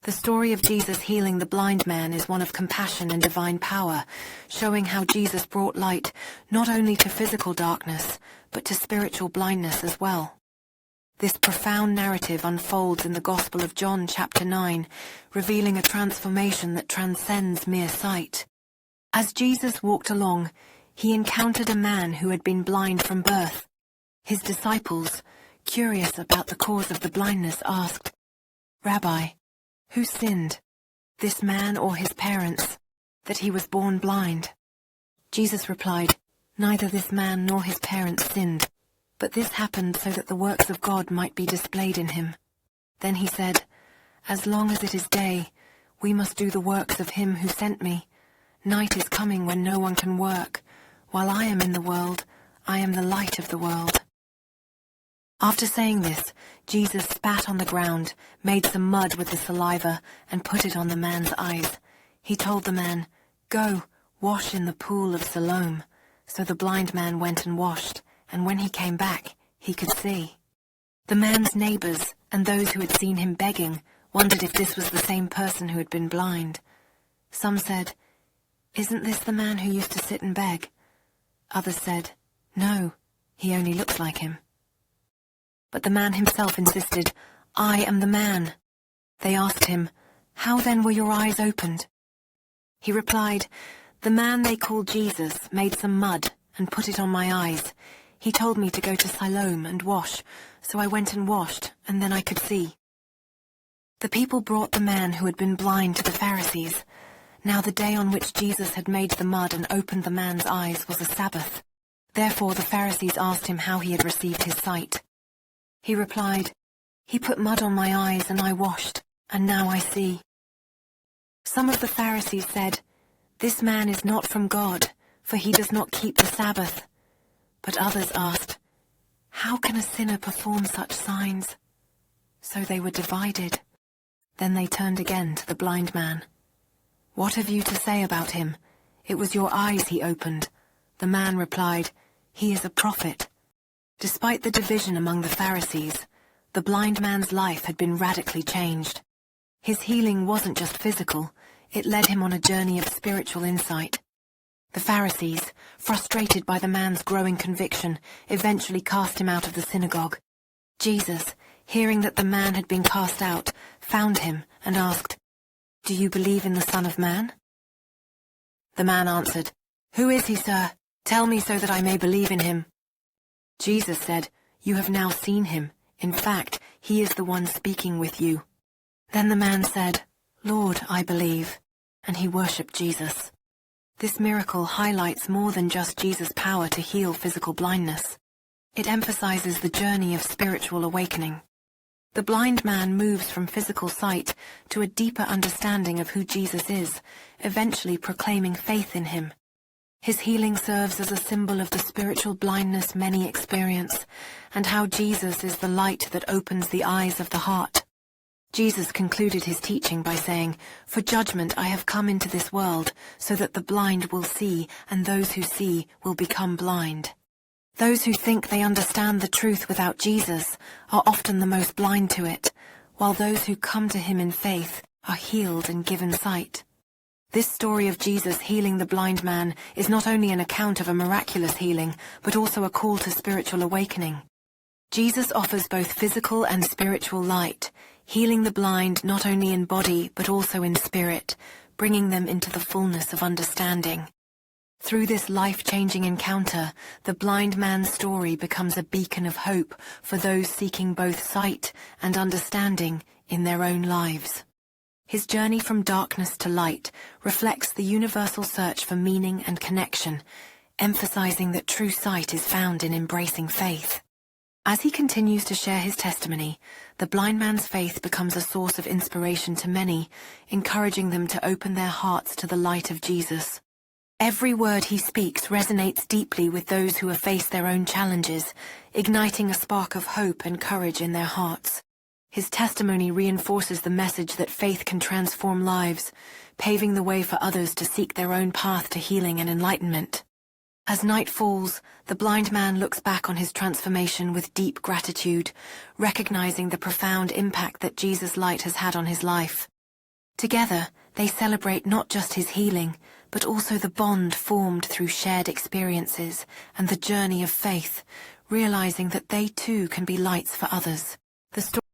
The story of Jesus healing the blind man is one of compassion and divine power, showing how Jesus brought light not only to physical darkness, but to spiritual blindness as well. This profound narrative unfolds in the Gospel of John chapter 9, revealing a transformation that transcends mere sight. As Jesus walked along, he encountered a man who had been blind from birth. His disciples, curious about the cause of the blindness, asked, "Rabbi, who sinned, this man or his parents, that he was born blind?" Jesus replied, "Neither this man nor his parents sinned, but this happened so that the works of God might be displayed in him." Then he said, "As long as it is day, we must do the works of him who sent me. Night is coming when no one can work. While I am in the world, I am the light of the world." After saying this, Jesus spat on the ground, made some mud with the saliva, and put it on the man's eyes. He told the man, "Go, wash in the pool of Siloam." So the blind man went and washed, and when he came back, he could see. The man's neighbors, and those who had seen him begging, wondered if this was the same person who had been blind. Some said, "Isn't this the man who used to sit and beg?" Others said, "No, he only looks like him." But the man himself insisted, "I am the man." They asked him, "How then were your eyes opened?" He replied, "The man they called Jesus made some mud and put it on my eyes. He told me to go to Siloam and wash, so I went and washed, and then I could see." The people brought the man who had been blind to the Pharisees. Now the day on which Jesus had made the mud and opened the man's eyes was a Sabbath. Therefore the Pharisees asked him how he had received his sight. He replied, "He put mud on my eyes and I washed, and now I see." Some of the Pharisees said, "This man is not from God, for he does not keep the Sabbath." But others asked, "How can a sinner perform such signs?" So they were divided. Then they turned again to the blind man. "What have you to say about him? It was your eyes he opened." The man replied, "He is a prophet." Despite the division among the Pharisees, the blind man's life had been radically changed. His healing wasn't just physical, it led him on a journey of spiritual insight. The Pharisees, frustrated by the man's growing conviction, eventually cast him out of the synagogue. Jesus, hearing that the man had been cast out, found him and asked, "Do you believe in the Son of Man?" The man answered, "Who is he, sir? Tell me so that I may believe in him." Jesus said, "You have now seen him. In fact, he is the one speaking with you." Then the man said, "Lord, I believe," and he worshipped Jesus. This miracle highlights more than just Jesus' power to heal physical blindness. It emphasizes the journey of spiritual awakening. The blind man moves from physical sight to a deeper understanding of who Jesus is, eventually proclaiming faith in him. His healing serves as a symbol of the spiritual blindness many experience, and how Jesus is the light that opens the eyes of the heart. Jesus concluded his teaching by saying, "For judgment I have come into this world, so that the blind will see, and those who see will become blind." Those who think they understand the truth without Jesus are often the most blind to it, while those who come to him in faith are healed and given sight. This story of Jesus healing the blind man is not only an account of a miraculous healing, but also a call to spiritual awakening. Jesus offers both physical and spiritual light, healing the blind not only in body but also in spirit, bringing them into the fullness of understanding. Through this life-changing encounter, the blind man's story becomes a beacon of hope for those seeking both sight and understanding in their own lives. His journey from darkness to light reflects the universal search for meaning and connection, emphasizing that true sight is found in embracing faith. As he continues to share his testimony, the blind man's faith becomes a source of inspiration to many, encouraging them to open their hearts to the light of Jesus. Every word he speaks resonates deeply with those who have faced their own challenges, igniting a spark of hope and courage in their hearts. His testimony reinforces the message that faith can transform lives, paving the way for others to seek their own path to healing and enlightenment. As night falls, the blind man looks back on his transformation with deep gratitude, recognizing the profound impact that Jesus' light has had on his life. Together, they celebrate not just his healing, but also the bond formed through shared experiences and the journey of faith, realizing that they too can be lights for others. The story